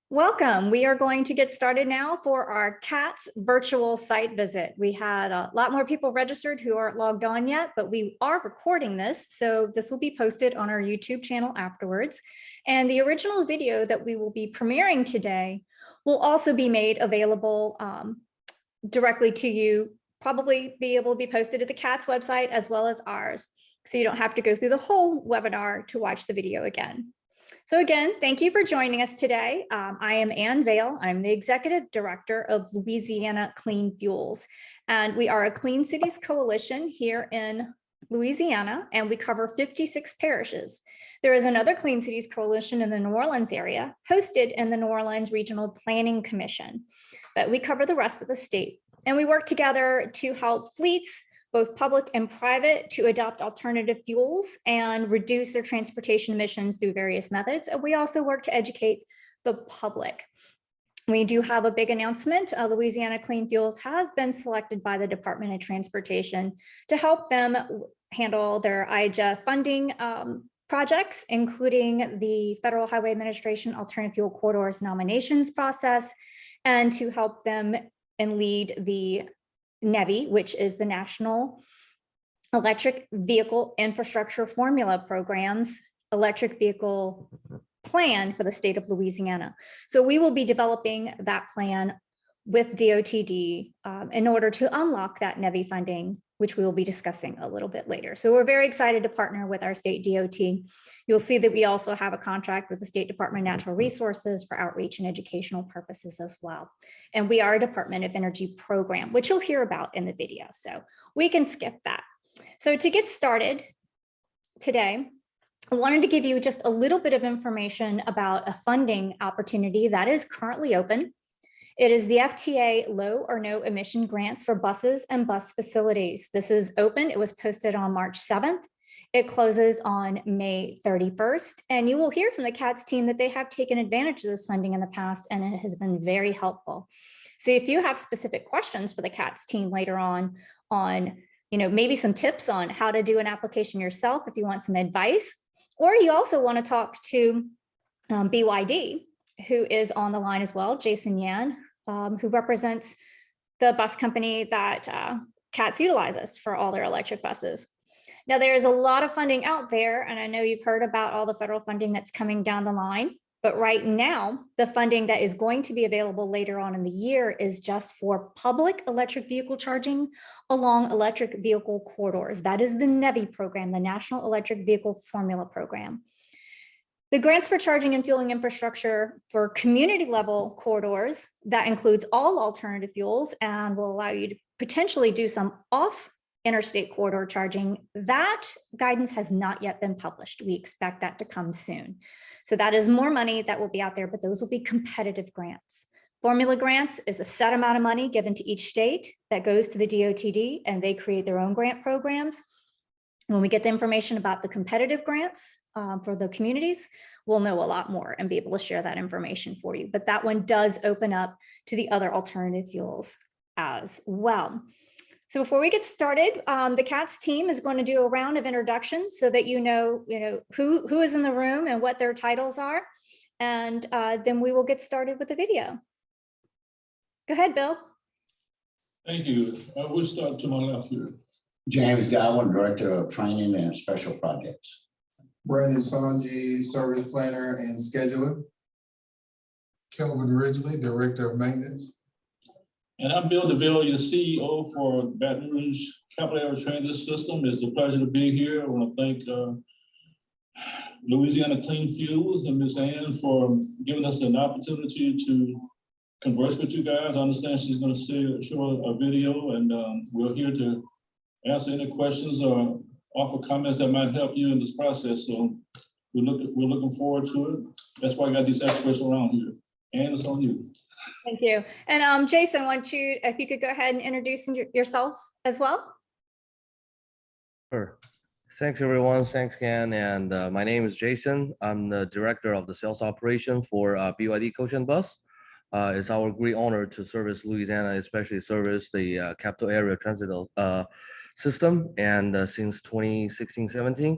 Welcome. We are going to get started now for our CATS virtual site visit. We had a lot more people registered who aren't logged on yet, but we are recording this. So this will be posted on our YouTube channel afterwards. And the original video that we will be premiering today will also be made available directly to you, probably be able to be posted at the CATS website as well as ours. So you don't have to go through the whole webinar to watch the video again. So again, thank you for joining us today. I am Ann Vale. I'm the Executive Director of Louisiana Clean Fuels. And we are a Clean Cities Coalition here in Louisiana, and we cover 56 parishes. There is another Clean Cities Coalition in the New Orleans area, hosted in the New Orleans Regional Planning Commission. But we cover the rest of the state. And we work together to help fleets, both public and private, to adopt alternative fuels and reduce their transportation emissions through various methods. And we also work to educate the public. We do have a big announcement. Louisiana Clean Fuels has been selected by the Department of Transportation to help them handle their IJA funding projects, including the Federal Highway Administration Alternative Fuel Corridors nominations process, and to help them and lead the NEVI, which is the National Electric Vehicle Infrastructure Formula Program's electric vehicle plan for the state of Louisiana. So we will be developing that plan with DOTD in order to unlock that NEVI funding, which we will be discussing a little bit later. So we're very excited to partner with our state DOT. You'll see that we also have a contract with the State Department of Natural Resources for outreach and educational purposes as well. And we are a Department of Energy program, which you'll hear about in the video. So we can skip that. So to get started today, I wanted to give you just a little bit of information about a funding opportunity that is currently open. It is the FTA low or no emission grants for buses and bus facilities. This is open. It was posted on March 7th. It closes on May 31st. And you will hear from the CATS team that they have taken advantage of this funding in the past, and it has been very helpful. So if you have specific questions for the CATS team later on maybe some tips on how to do an application yourself, if you want some advice, or you also want to talk to BYD, who is on the line as well, Jason Yan, who represents the bus company that CATS utilizes for all their electric buses. Now, there is a lot of funding out there, and I know you've heard about all the federal funding that's coming down the line, but right now, the funding that is going to be available later on in the year is just for public electric vehicle charging along electric vehicle corridors. That is the NEVI program, the National Electric Vehicle Formula Program. The grants for charging and fueling infrastructure for community level corridors, that includes all alternative fuels and will allow you to potentially do some off interstate corridor charging. That guidance has not yet been published. We expect that to come soon. So that is more money that will be out there, but those will be competitive grants. Formula grants is a set amount of money given to each state that goes to the DOTD, and they create their own grant programs. When we get the information about the competitive grants for the communities, we'll know a lot more and be able to share that information for you. But that one does open up to the other alternative fuels as well. So before we get started, the CATS team is going to do a round of introductions so that you know who is in the room and what their titles are. And then we will get started with the video. Go ahead, Bill. Thank you. We'll start to my left here. James Godwin, Director of Training and Special Projects. Brandon Sanji, Service Planner and Scheduler. Kelvin Ridgely, Director of Maintenance. And I'm Bill DeVille, your CEO for Baton Rouge Capital Area Transit System. It's a pleasure to be here. I want to thank Louisiana Clean Fuels and Ms. Ann for giving us an opportunity to converse with you guys. I understand she's going to show a video, and we're here to answer any questions or offer comments that might help you in this process. So we're looking forward to it. That's why I got these experts around here. And it's on you. Thank you. And Jason, if you could go ahead and introduce yourself as well. Sure. Thanks, everyone. Thanks, Ken. And my name is Jason. I'm the director of the sales operation for BYD Coach and Bus. It's our great honor to service Louisiana, especially service the capital area transit system. And since 2016-17,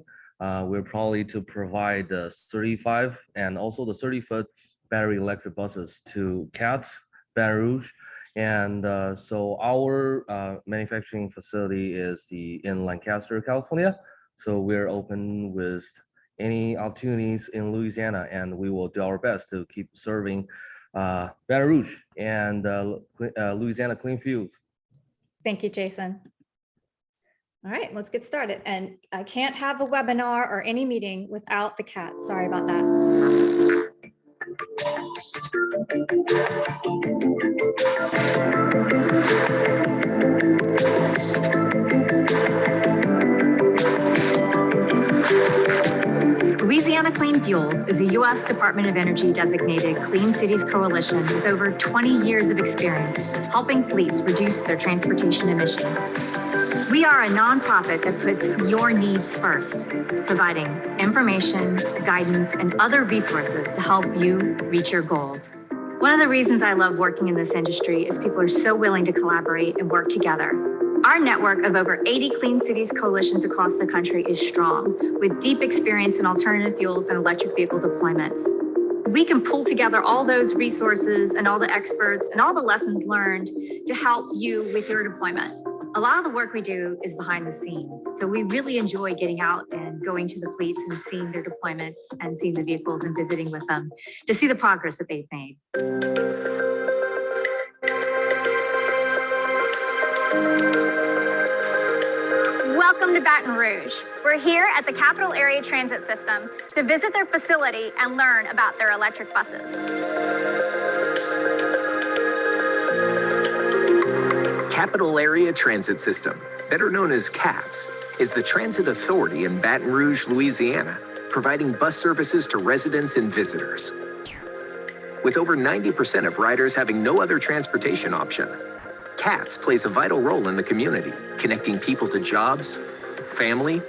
we're probably to provide the 35 and also the 30-foot battery electric buses to CATS, Baton Rouge. And so our manufacturing facility is in Lancaster, California. So we're open with any opportunities in Louisiana, and we will do our best to keep serving Baton Rouge and Louisiana Clean Fuels. Thank you, Jason. All right, let's get started. And I can't have a webinar or any meeting without the cat. Sorry about that. Louisiana Clean Fuels is a U.S. Department of Energy designated Clean Cities Coalition with over 20 years of experience helping fleets reduce their transportation emissions. We are a nonprofit that puts your needs first, providing information, guidance, and other resources to help you reach your goals. One of the reasons I love working in this industry is people are so willing to collaborate and work together. Our network of over 80 Clean Cities coalitions across the country is strong, with deep experience in alternative fuels and electric vehicle deployments. We can pull together all those resources and all the experts and all the lessons learned to help you with your deployment. A lot of the work we do is behind the scenes, so we really enjoy getting out and going to the fleets and seeing their deployments and seeing the vehicles and visiting with them to see the progress that they've made. Welcome to Baton Rouge. We're here at the Capital Area Transit System to visit their facility and learn about their electric buses. Capital Area Transit System, better known as CATS, is the transit authority in Baton Rouge, Louisiana, providing bus services to residents and visitors. With over 90% of riders having no other transportation option, CATS plays a vital role in the community, connecting people to jobs, family,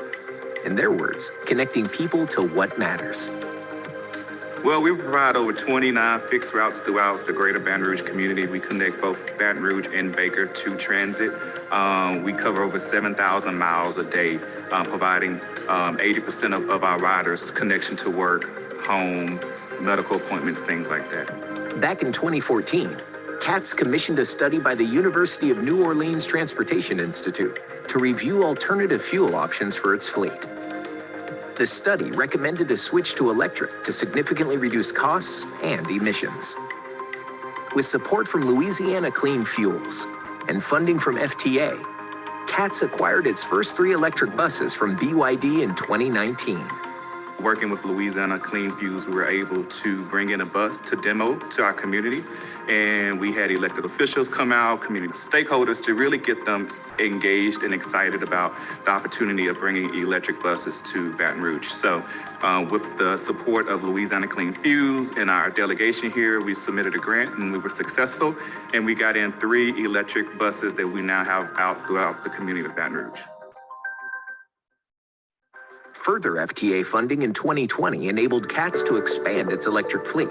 in their words, connecting people to what matters. Well, we provide over 29 fixed routes throughout the greater Baton Rouge community. We connect both Baton Rouge and Baker to transit. We cover over 7,000 miles a day, providing 80% of our riders connection to work, home, medical appointments, things like that. Back in 2014, CATS commissioned a study by the University of New Orleans Transportation Institute to review alternative fuel options for its fleet. The study recommended a switch to electric to significantly reduce costs and emissions. With support from Louisiana Clean Fuels and funding from FTA, CATS acquired its first 3 electric buses from BYD in 2019. Working with Louisiana Clean Fuels, we were able to bring in a bus to demo to our community, and we had elected officials come out, community stakeholders, to really get them engaged and excited about the opportunity of bringing electric buses to Baton Rouge. So with the support of Louisiana Clean Fuels and our delegation here, we submitted a grant and we were successful, and we got in 3 electric buses that we now have out throughout the community of Baton Rouge. Further FTA funding in 2020 enabled CATS to expand its electric fleet.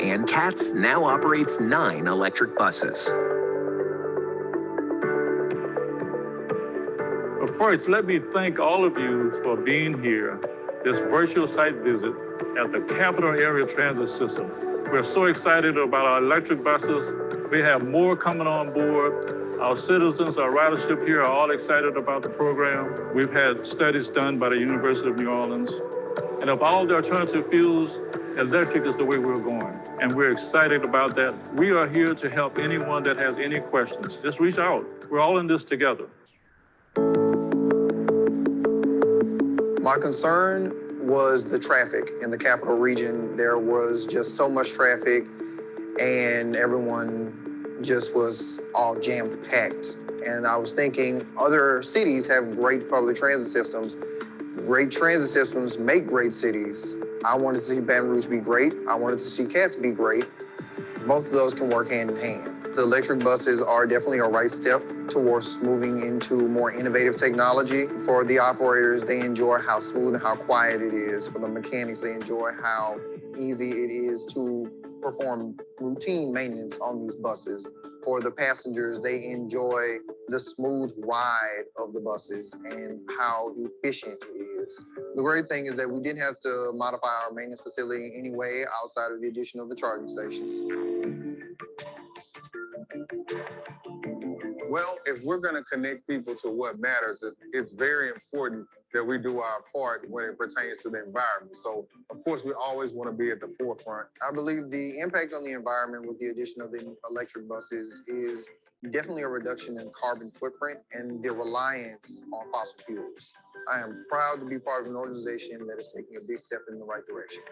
And CATS now operates 9 electric buses. But first, let me thank all of you for being here, this virtual site visit at the Capital Area Transit System. We're so excited about our electric buses. We have more coming on board. Our citizens, our ridership here are all excited about the program. We've had studies done by the University of New Orleans. And of all the alternative fuels, electric is the way we're going. And we're excited about that. We are here to help anyone that has any questions. Just reach out. We're all in this together. My concern was the traffic in the capital region. There was just so much traffic and everyone just was all jam-packed. And I was thinking other cities have great public transit systems. Great transit systems make great cities. I wanted to see Baton Rouge be great. I wanted to see CATS be great. Both of those can work hand in hand. The electric buses are definitely a right step towards moving into more innovative technology. For the operators, they enjoy how smooth and how quiet it is. For the mechanics, they enjoy how easy it is to perform routine maintenance on these buses. For the passengers, they enjoy the smooth ride of the buses and how efficient it is. The great thing is that we didn't have to modify our maintenance facility in any way outside of the addition of the charging stations. Well, if we're going to connect people to what matters, it's very important that we do our part when it pertains to the environment. So, of course, we always want to be at the forefront. I believe the impact on the environment with the addition of the electric buses is definitely a reduction in carbon footprint and the reliance on fossil fuels. I am proud to be part of an organization that is taking a big step in the right direction.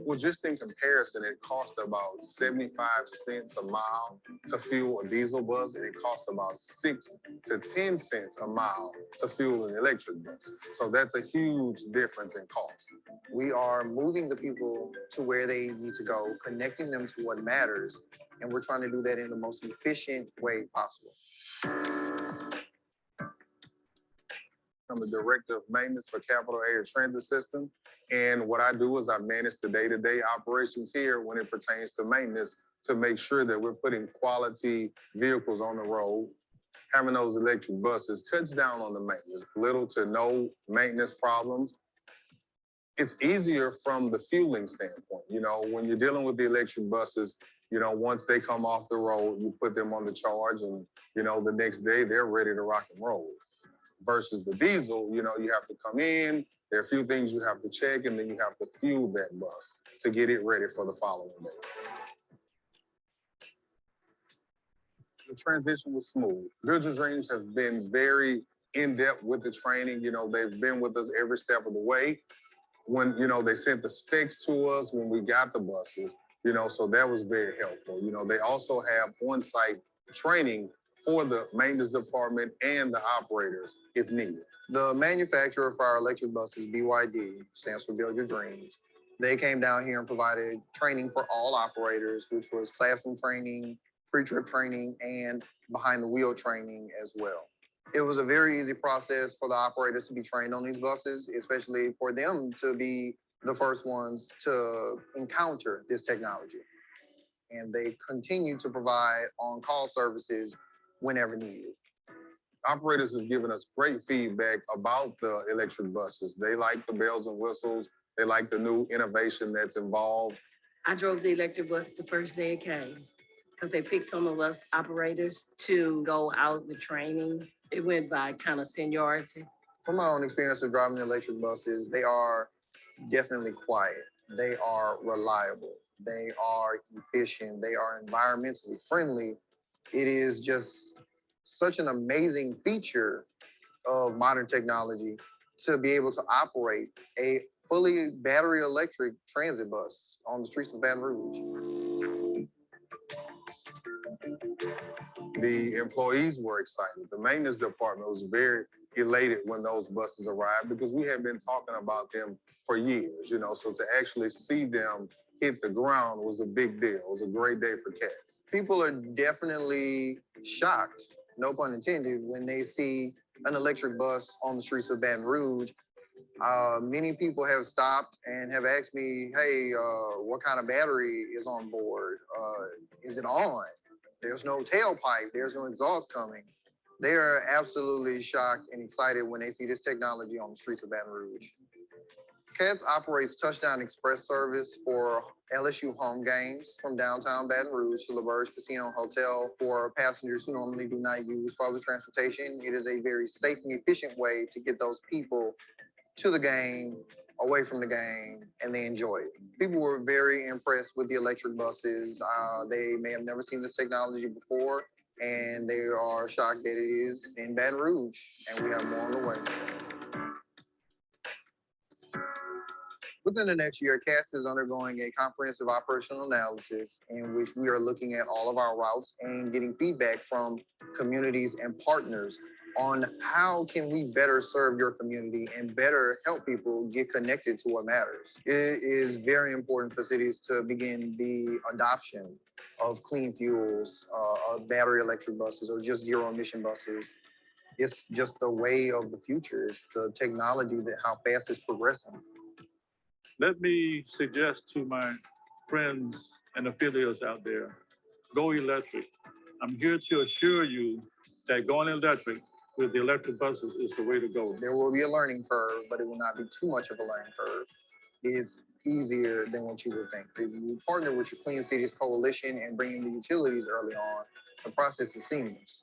Well, just in comparison, it costs about 75 cents a mile to fuel a diesel bus, and it costs about 6 to 10 cents a mile to fuel an electric bus. So that's a huge difference in cost. We are moving the people to where they need to go, connecting them to what matters, and we're trying to do that in the most efficient way possible. I'm the Director of Maintenance for Capital Area Transit System. And what I do is I manage the day-to-day operations here when it pertains to maintenance to make sure that we're putting quality vehicles on the road. Having those electric buses cuts down on the maintenance, little to no maintenance problems. It's easier from the fueling standpoint. You know, when you're dealing with the electric buses, you know, once they come off the road, you put them on the charge and, you know, the next day they're ready to rock and roll. Versus the diesel, you know, you have to come in, there are a few things you have to check, and then you have to fuel that bus to get it ready for the following day. The transition was smooth. Build Your Dreams has been very in-depth with the training. You know, they've been with us every step of the way. When, you know, they sent the specs to us when we got the buses, you know, so that was very helpful. You know, they also have on-site training for the maintenance department and the operators if needed. The manufacturer for our electric buses, BYD, stands for Build Your Dreams. They came down here and provided training for all operators, which was classroom training, pre-trip training, and behind the wheel training as well. It was a very easy process for the operators to be trained on these buses, especially for them to be the first ones to encounter this technology. And they continue to provide on-call services whenever needed. Operators have given us great feedback about the electric buses. They like the bells and whistles. They like the new innovation that's involved. I drove the electric bus the first day it came because they picked some of us operators to go out with training. It went by kind of seniority. From my own experience of driving the electric buses, they are definitely quiet. They are reliable. They are efficient. They are environmentally friendly. It is just such an amazing feature of modern technology to be able to operate a fully battery electric transit bus on the streets of Baton Rouge. The employees were excited. The maintenance department was very elated when those buses arrived because we had been talking about them for years, you know, so to actually see them hit the ground was a big deal. It was a great day for CATS. People are definitely shocked, no pun intended, when they see an electric bus on the streets of Baton Rouge. Many people have stopped and have asked me, hey, what kind of battery is on board? Is it on? There's no tailpipe, there's no exhaust coming. They are absolutely shocked and excited when they see this technology on the streets of Baton Rouge. CATS operates Touchdown Express service for LSU home games from downtown Baton Rouge to LaBerge Casino Hotel for passengers who normally do not use public transportation. It is a very safe and efficient way to get those people to the game, away from the game, and they enjoy it. People were very impressed with the electric buses. They may have never seen this technology before, and they are shocked that it is in Baton Rouge, and we have more on the way. Within the next year, CATS is undergoing a comprehensive operational analysis in which we are looking at all of our routes and getting feedback from communities and partners on how can we better serve your community and better help people get connected to what matters. It is very important for cities to begin the adoption of clean fuels, of battery electric buses, or just zero emission buses. It's just the way of the future. It's the technology that how fast it's progressing. let me suggest to my friends and affiliates out there, go electric. I'm here to assure you that going electric with the electric buses is the way to go. There will be a learning curve, but it will not be too much of a learning curve. It's easier than what you would think. If you partner with your Clean Cities Coalition and bring in the utilities early on, the process is seamless.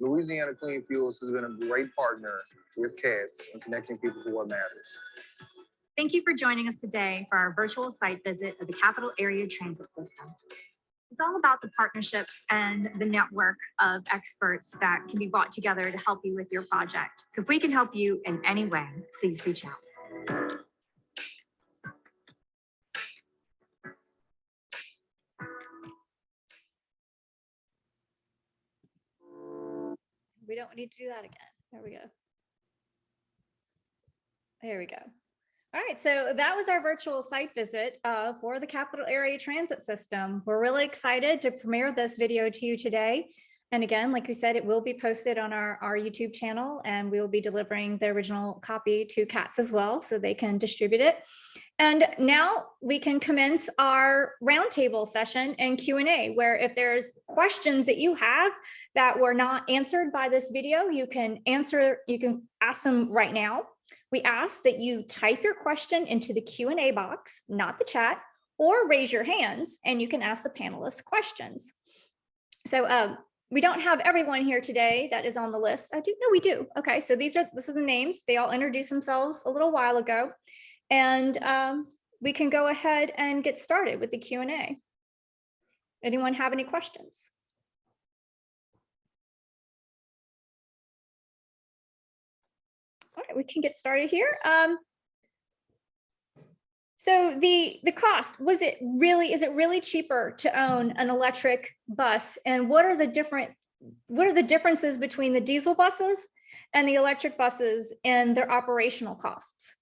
Louisiana Clean Fuels has been a great partner with CATS in connecting people to what matters. Thank you for joining us today for our virtual site visit of the Capital Area Transit System. It's all about the partnerships and the network of experts that can be brought together to help you with your project. So if we can help you in any way, please reach out. We don't need to do that again. There we go. There we go. All right, so that was our virtual site visit for the Capital Area Transit System. We're really excited to premiere this video to you today. And again, like we said, it will be posted on our YouTube channel, and we will be delivering the original copy to CATS as well, so they can distribute it. And now we can commence our roundtable session and Q&A, where if there's questions that you have that were not answered by this video, you can ask them right now. We ask that you type your question into the Q&A box, not the chat, or raise your hands and you can ask the panelists questions. So we don't have everyone here today that is on the list. No, we do. Okay, so this is the names. They all introduced themselves a little while ago. And we can go ahead and get started with the Q&A. Anyone have any questions? All right, we can get started here. So the cost, is it really cheaper to own an electric bus? And what are the differences between the diesel buses and the electric buses and their operational costs?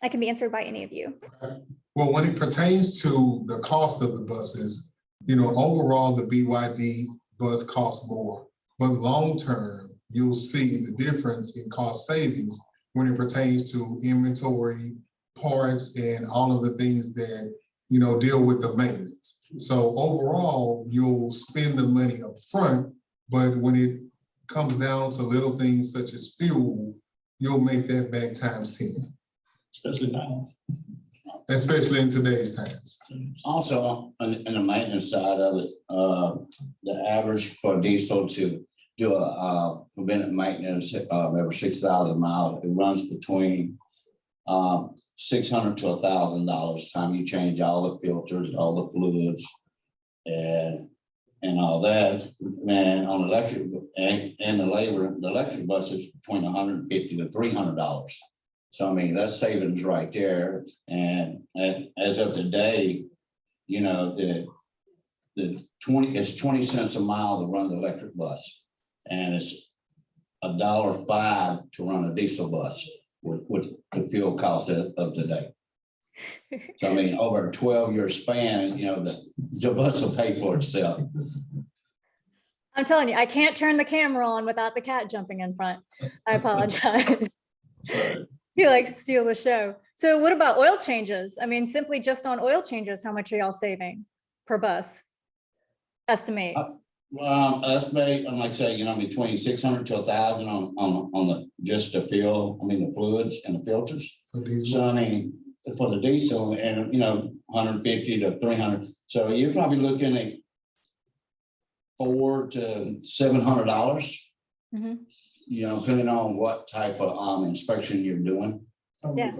That can be answered by any of you. Well, when it pertains to the cost of the buses, overall, the BYD bus costs more, but long-term, you'll see the difference in cost savings when it pertains to inventory, parts, and all of the things that, deal with the maintenance. So overall, you'll spend the money up front, but when it comes down to little things such as fuel, you'll make that back times 10. Especially now. Especially in today's times. Also, on the maintenance side of it, the average for diesel to do a preventive maintenance every 6,000 miles, it runs between $600 to $1,000 time you change all the filters, all the fluids, and all that. And on electric and the labor, the electric bus is between $150 to $300. So I mean, that's savings right there. And as of today, it's 20 cents a mile to run the electric bus, and it's $1.05 to run a diesel bus with the fuel cost of today. So I mean, over a 12-year span, the bus will pay for itself. I'm telling you, I can't turn the camera on without the cat jumping in front. I apologize. Sorry. You steal the show. So what about oil changes? I mean, simply just on oil changes, how much are y'all saving per bus? Estimate. Well, estimate, like I say, between 600 to 1,000 on the just the fuel. I mean, the fluids and the filters. So I mean, for the diesel, and 150 to 300. So you're probably looking at $400 to $700. Mm-hmm. Depending on what type of inspection you're doing. Yeah.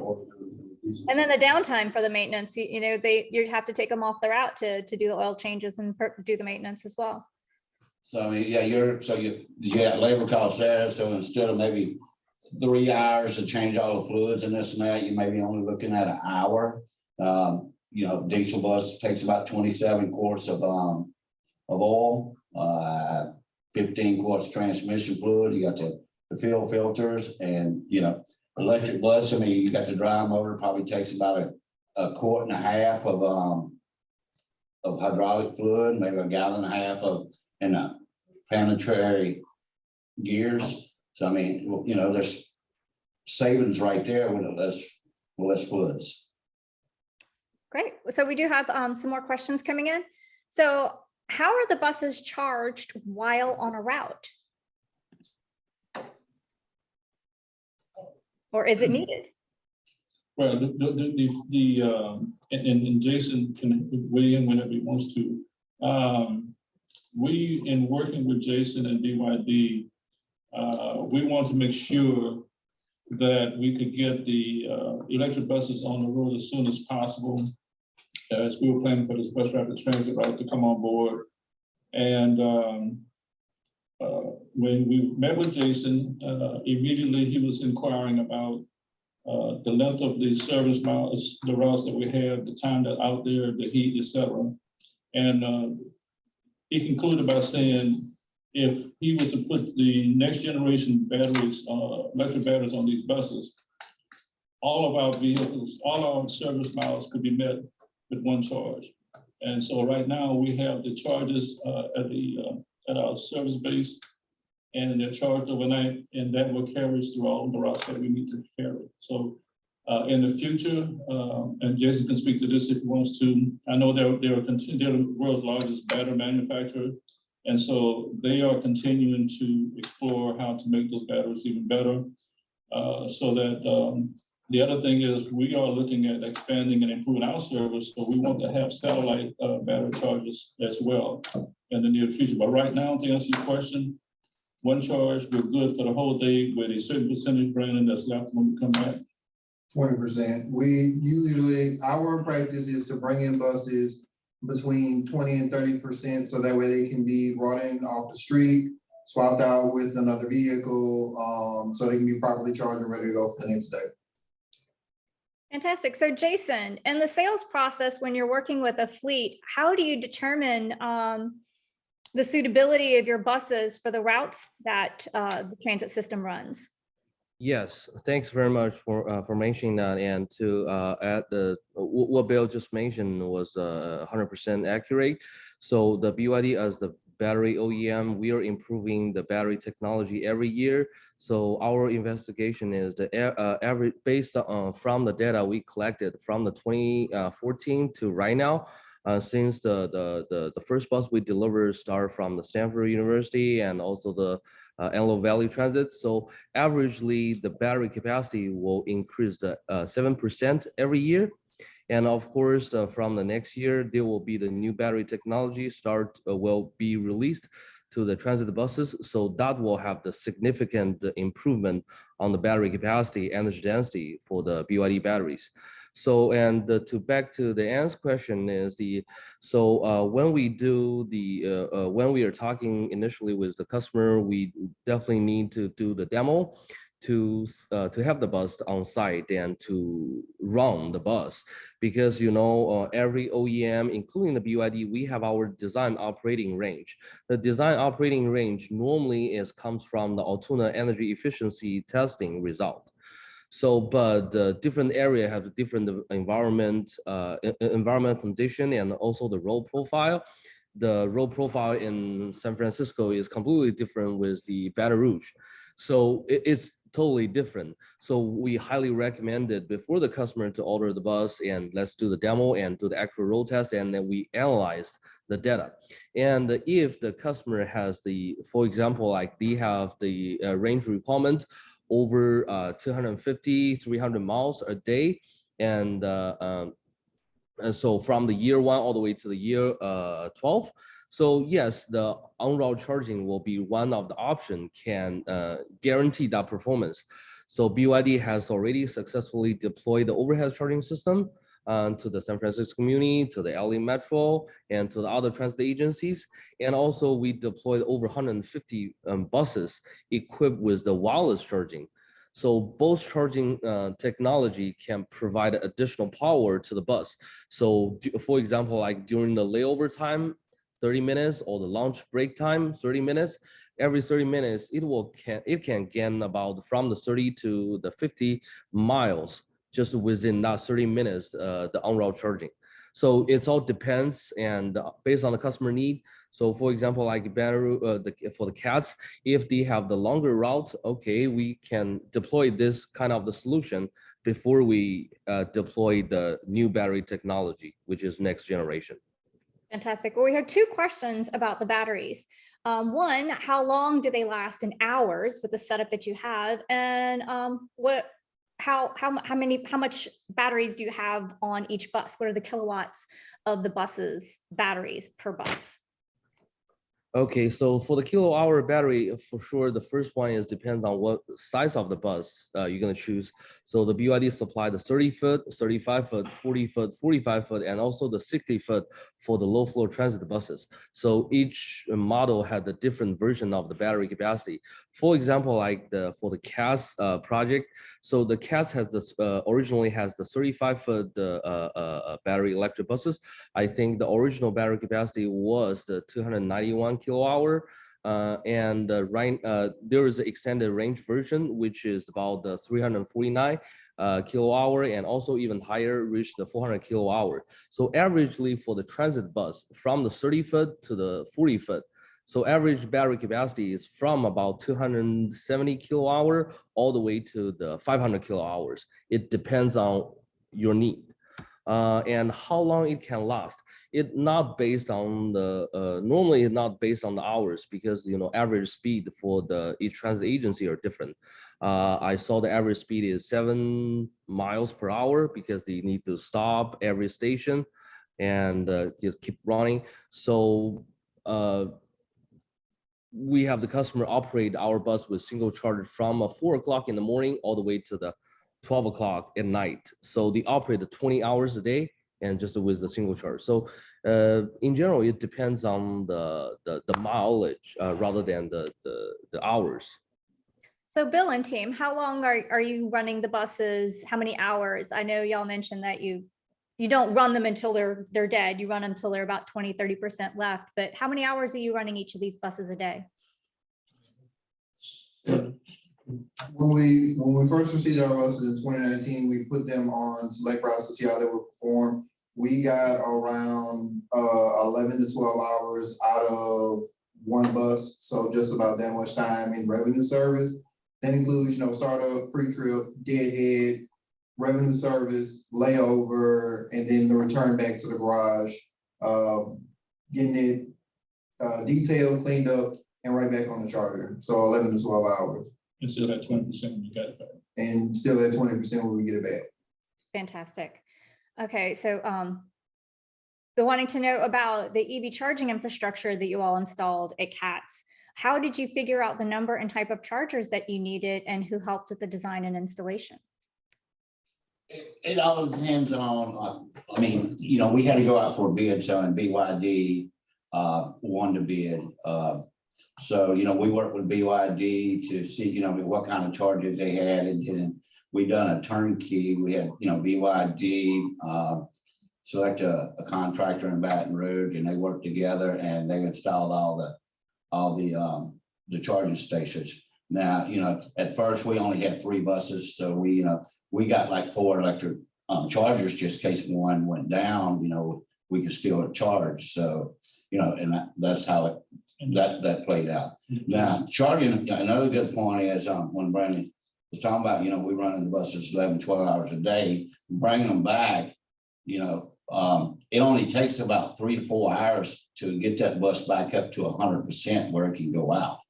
And then the downtime for the maintenance, you'd have to take them off the route to do the oil changes and do the maintenance as well. So I mean, yeah, you got labor costs there. So instead of maybe 3 hours to change all the fluids and this and that, you may be only looking at an hour. Diesel bus takes about 27 quarts of oil, 15 quarts transmission fluid. You got the fuel filters, and electric bus. I mean, you got the dry motor, probably takes about a quart and a half of hydraulic fluid, maybe a gallon and a half of planetary gears. So I mean, there's savings right there with a less less floods. Great. So we do have some more questions coming in. So how are the buses charged while on a route? Or is it needed? Well, and Jason can weigh in whenever he wants to. We, in working with Jason and BYD, we want to make sure that we could get the electric buses on the road as soon as possible, as we were planning for this bus rapid transit route to come on board. And when we met with Jason, immediately he was inquiring about the length of the service miles, the routes that we have, the time that out there, the heat, etc. And he concluded by saying, if he was to put the next generation batteries, electric batteries on these buses, all of our vehicles, all our service miles could be met with one charge. And so right now we have the charges at our service base, and they're charged overnight, and that will carry us through all the routes that we need to carry. So in the future, and Jason can speak to this if he wants to, I know they're the world's largest battery manufacturer. And so they are continuing to explore how to make those batteries even better. So that the other thing is we are looking at expanding and improving our service. So we want to have satellite battery chargers as well in the near future. But right now, to answer your question, one charge, we're good for the whole day with a certain percentage, Brandon, that's left when we come back. 20%. We usually, our practice is to bring in buses between 20 and 30%, so that way they can be brought in off the street, swapped out with another vehicle, so they can be properly charged and ready to go for the next day. Fantastic. So Jason, in the sales process, when you're working with a fleet, how do you determine the suitability of your buses for the routes that the transit system runs? Yes, thanks very much for mentioning that, and to add what Bill just mentioned was 100% accurate. So the BYD as the battery OEM, we are improving the battery technology every year. So our investigation is the average based on from the data we collected from the 2014 to right now. Since the first bus we delivered start from the Stanford University and also the Antelope Valley Transit. So averagely, the battery capacity will increase to 7% every year. And of course, from the next year, there will be the new battery technology will be released to the transit buses. So that will have the significant improvement on the battery capacity, energy density for the BYD batteries. So, and to back to the Ann's question is when we do when we are talking initially with the customer, we definitely need to do the demo to have the bus on site and to run the bus, because every OEM, including the BYD, we have our design operating range. The design operating range normally comes from the Altoona energy efficiency testing result. So, but the different area has a different environment condition and also the road profile. The road profile in San Francisco is completely different with the Baton Rouge. So it's totally different. So we highly recommend it before the customer to order the bus, and let's do the demo and do the actual road test, and then we analyzed the data. And if the customer has for example, like they have the range requirement over 250, 300 miles a day, and so from the year 1 all the way to the year 12. So yes, the on-route charging will be one of the options can guarantee that performance. So BYD has already successfully deployed the overhead charging system to the San Francisco community, to the LA Metro, and to the other transit agencies. And also we deployed over 150 buses equipped with the wireless charging. So both charging technology can provide additional power to the bus. So for example, like during the layover time, 30 minutes, or the lunch break time, 30 minutes, every 30 minutes, it can gain about from the 30 to the 50 miles just within that 30 minutes, the on-route charging. So it all depends and based on the customer need. So for example, like battery, for the cats, if they have the longer route, okay, we can deploy this kind of the solution before we deploy the new battery technology, which is next generation. Fantastic. Well, we have two questions about the batteries. One, how long do they last in hours with the setup that you have? And how much batteries do you have on each bus? What are the kilowatts of the bus's batteries per bus? Okay, so for the kilowatt hour battery, for sure, the first one is depends on what size of the bus you're gonna choose. So the BYD supply the 30-foot, 35-foot, 40-foot, 45-foot, and also the 60-foot for the low floor transit buses. So each model had a different version of the battery capacity. For example, like for the CAS project, so the CAS has this originally has the 35-foot battery electric buses. I think the original battery capacity was the 291 kilowatt hour. There is an extended range version, which is about the 349 kilowatt hour, and also even higher, reach the 400 kilowatt hour. So averagely for the transit bus, from the 30-foot to the 40-foot, so average battery capacity is from about 270 kilowatt hour all the way to the 500 kilowatt hours. It depends on your need. And how long it can last. It not based on the normally it's not based on the hours, because average speed for each transit agency are different. I saw the average speed is 7 miles per hour because they need to stop every station and just keep running. So we have the customer operate our bus with single charge from 4 o'clock in the morning all the way to the 12 o'clock at night. So they operate 20 hours a day and just with the single charge. So in general, it depends on the mileage rather than the hours. So Bill and team, how long are you running the buses? How many hours? I know y'all mentioned that you don't run them until they're dead. You run them until they're about 20-30% left. But how many hours are you running each of these buses a day? When we first received our buses in 2019, we put them on select routes to see how they would perform. We got around 11 to 12 hours out of one bus, so just about that much time in revenue service. That includes, startup, pre-trip, deadhead, revenue service, layover, and then the return back to the garage, getting it detailed, cleaned up, and right back on the charger. So 11 to 12 hours. And still at 20% when you got it back. And still at 20% when we get it back. Fantastic. Okay, so they're wanting to know about the EV charging infrastructure that you all installed at CATS. How did you figure out the number and type of chargers that you needed, and who helped with the design and installation? It all depends on, we had to go out for a bid, so and BYD won the bid. So, we worked with BYD to see, what kind of charges they had, and we done a turnkey. We had, BYD select a contractor in Baton Rouge, and they worked together and they installed all the charging stations. Now, at first we only had 3 buses, so we got like 4 electric chargers just in case one went down. We could still charge. So, and that's how that played out. Now, charging, another good point is when Brandon was talking about, we running the buses 11, 12 hours a day, bringing them back, it only takes about 3 to 4 hours to get that bus back up to 100% where it can go out.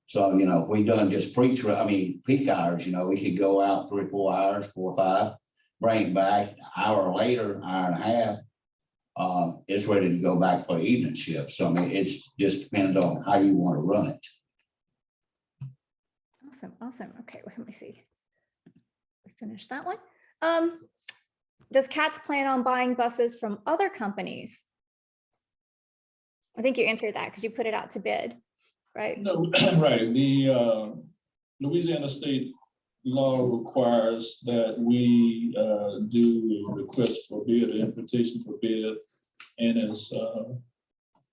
So, if we done just peak hours, we could go out 3 or 4 hours, 4 or 5, bring it back, an hour later, hour and a half, it's ready to go back for the evening shift. So it's just depends on how you want to run it. Awesome. Okay, well, let me see. We finished that one. Does CATS plan on buying buses from other companies? I think you answered that because you put it out to bid, right? No, right. The Louisiana state law requires that we do a request for bid, an invitation for bid. And as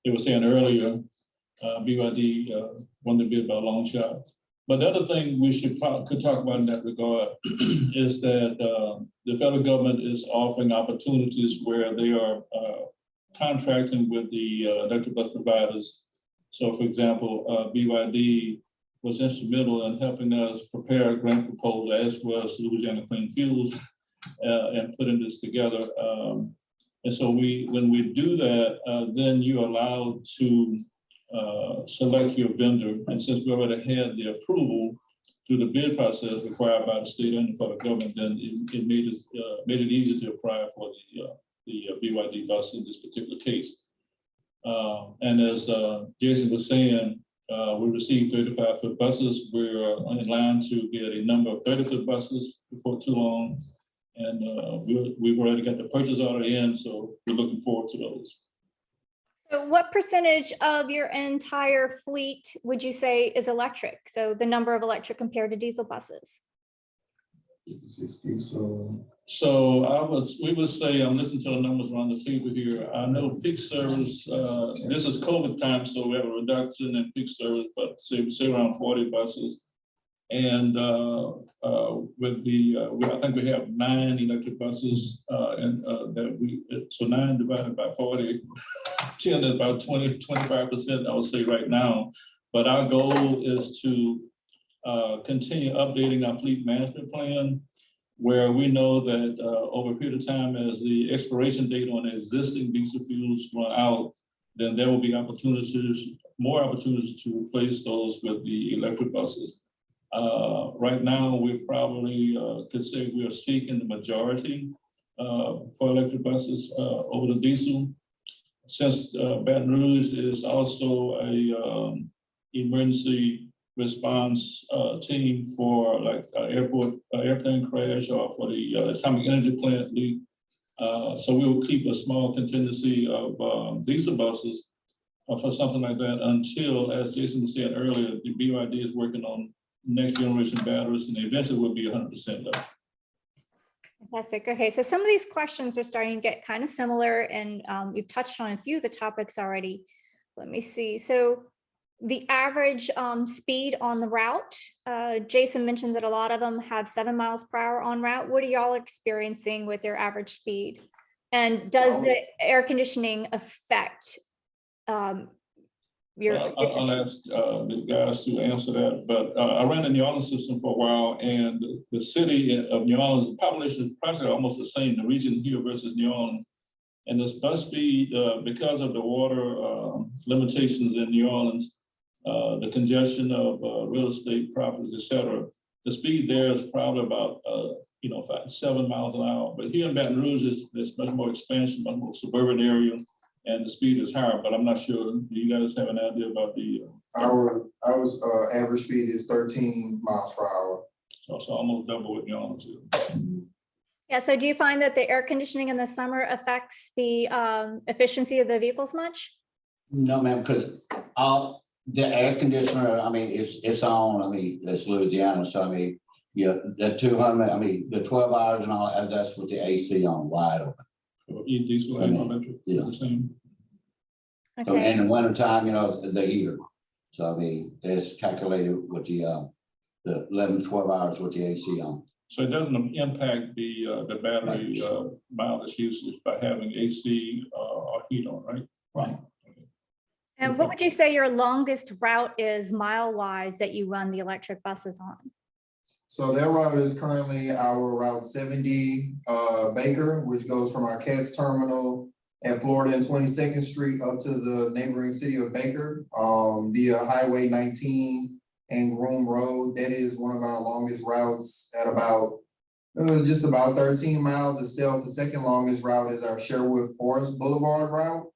they were saying earlier, BYD won the bid by a long shot. But the other thing we could talk about in that regard is that the federal government is offering opportunities where they are contracting with the electric bus providers. So for example, BYD was instrumental in helping us prepare a grant proposal as well as Louisiana Clean Fuels and putting this together. And so when we do that, then you're allowed to select your vendor. And since we already had the approval through the bid process required by the state and the federal government, then it made it easy to apply for the BYD bus in this particular case. And as Jason was saying, we received 35-foot buses. We're in line to get a number of 30-foot buses before too long. And we've already got the purchase order in, so we're looking forward to those. So what percentage of your entire fleet would you say is electric? So the number of electric compared to diesel buses? 60, so So we would say, I'm listening to the numbers around the table here. I know peak service, this is COVID time, so we have a reduction in peak service, but say around 40 buses. And with I think we have 9 electric buses so 9 divided by 40, 10 is about 25%, I would say right now. But our goal is to continue updating our fleet management plan, where we know that over a period of time, as the expiration date on existing diesel fuels run out, then there will be more opportunities to replace those with the electric buses. Right now, we probably could say we are seeking the majority for electric buses over the diesel. Since Baton Rouge is also a emergency response team for like airplane crash or for the atomic energy plant leak. So we will keep a small contingency of diesel buses for something like that until, as Jason was saying earlier, the BYD is working on next generation batteries and eventually will be 100% left. Fantastic. Okay, so some of these questions are starting to get kind of similar, and we've touched on a few of the topics already. Let me see. So the average speed on the route, Jason mentioned that a lot of them have 7 miles per hour on route. What are y'all experiencing with their average speed? And does the air conditioning affect your? I'll ask the guys to answer that, but I ran the New Orleans system for a while, and the city of New Orleans, the population is practically almost the same, the region here versus New Orleans. And the bus speed, because of the water limitations in New Orleans, the congestion of real estate properties, et cetera, the speed there is probably about 7 miles an hour. But here in Baton Rouge, there's much more expansion, much more suburban area, and the speed is higher. But I'm not sure. Do you guys have an idea about the? our average speed is 13 miles per hour. So almost double what New Orleans is. Yeah. So do you find that the air conditioning in the summer affects the efficiency of the vehicles much? No, ma'am, because the air conditioner, I mean, it's on, I mean, it's Louisiana, so I mean, yeah, the 200, I mean, the 12 hours and all, that's with the AC on wide open. Diesel and electric, yeah, the same. So Okay. in the winter time, the heater. So I mean, it's calculated with the 11, 12 hours with the AC on. So it doesn't impact the battery mileage usage by having AC or heat on, right? Right. And what would you say your longest route is mile-wise that you run the electric buses on? So that route is currently our Route 70 Baker, which goes from our CATS terminal at Florida and 22nd Street up to the neighboring city of Baker via Highway 19 and Groom Road. That is one of our longest routes at about just about 13 miles itself. The second longest route is our Sherwood Forest Boulevard route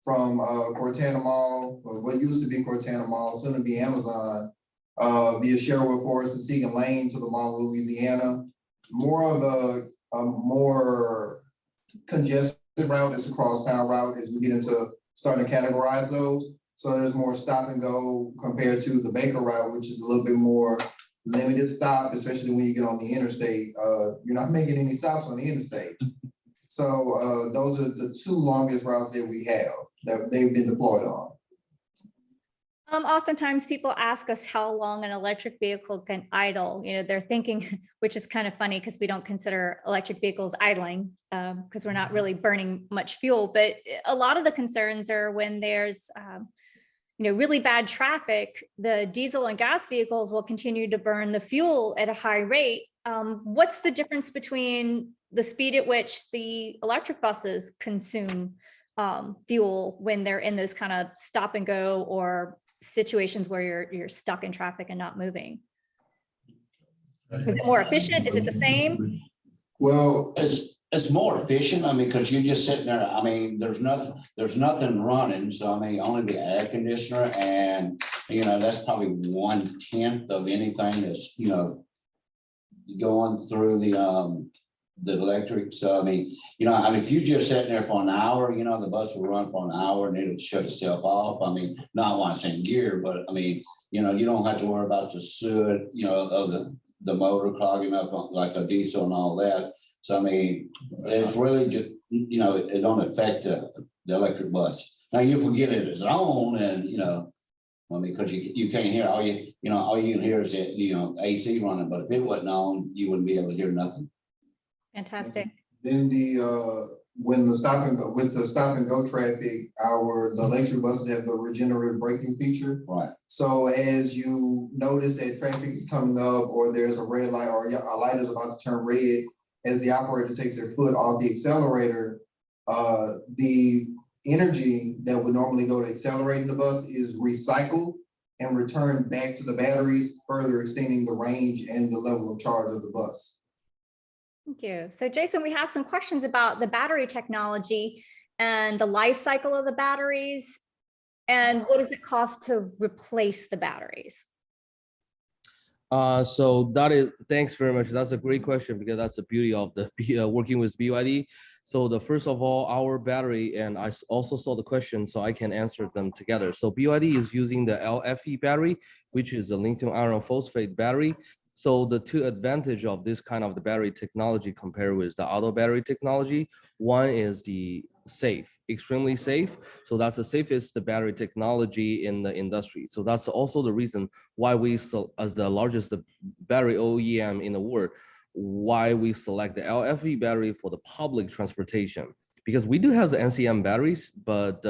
from Cortana Mall, or what used to be Cortana Mall, soon to be Amazon, via Sherwood Forest and Seagan Lane to the Mall of Louisiana. More of a more congested route is a crosstown route as we get into starting to categorize those. So there's more stop and go compared to the Baker route, which is a little bit more limited stop, especially when you get on the interstate. You're not making any stops on the interstate. So those are the 2 longest routes that we have that they've been deployed on. Oftentimes people ask us how long an electric vehicle can idle. They're thinking, which is kind of funny because we don't consider electric vehicles idling because we're not really burning much fuel. But a lot of the concerns are when there's really bad traffic, the diesel and gas vehicles will continue to burn the fuel at a high rate. What's the difference between the speed at which the electric buses consume fuel when they're in those kind of stop and go or situations where you're stuck in traffic and not moving? Is it more efficient? Is it the same? Well, It's more efficient, I mean, because you're just sitting there, I mean, there's nothing running, so I mean, only the air conditioner and, that's probably 1/10 of anything that's, going through the electric, so I mean, if you're just sitting there for an hour, the bus will run for an hour and it'll shut itself off, I mean, not while it's in gear, but I mean, you don't have to worry about the soot, of the motor clogging up like a diesel and all that. So I mean, it's really just, it don't affect the electric bus. Now you forget it is on and, I mean, because you can't hear, all you can hear is that, AC running, but if it wasn't on, you wouldn't be able to hear nothing. Fantastic. then with the stop and go traffic, the electric buses have the regenerative braking feature. Right. So as you notice that traffic is coming up or there's a red light or a light is about to turn red, as the operator takes their foot off the accelerator, the energy that would normally go to accelerating the bus is recycled and returned back to the batteries, further extending the range and the level of charge of the bus. Thank you. So Jason, we have some questions about the battery technology and the life cycle of the batteries. And what does it cost to replace the batteries? So thanks very much. That's a great question because that's the beauty of the working with BYD. So first of all, our battery, and I also saw the question, so I can answer them together. So BYD is using the LFP battery, which is a lithium iron phosphate battery. So the two advantage of this kind of the battery technology compared with the auto battery technology, one is the extremely safe. So that's the safest battery technology in the industry. So that's also the reason why we, as the largest battery OEM in the world, why we select the LFP battery for the public transportation. Because we do have the NCM batteries, but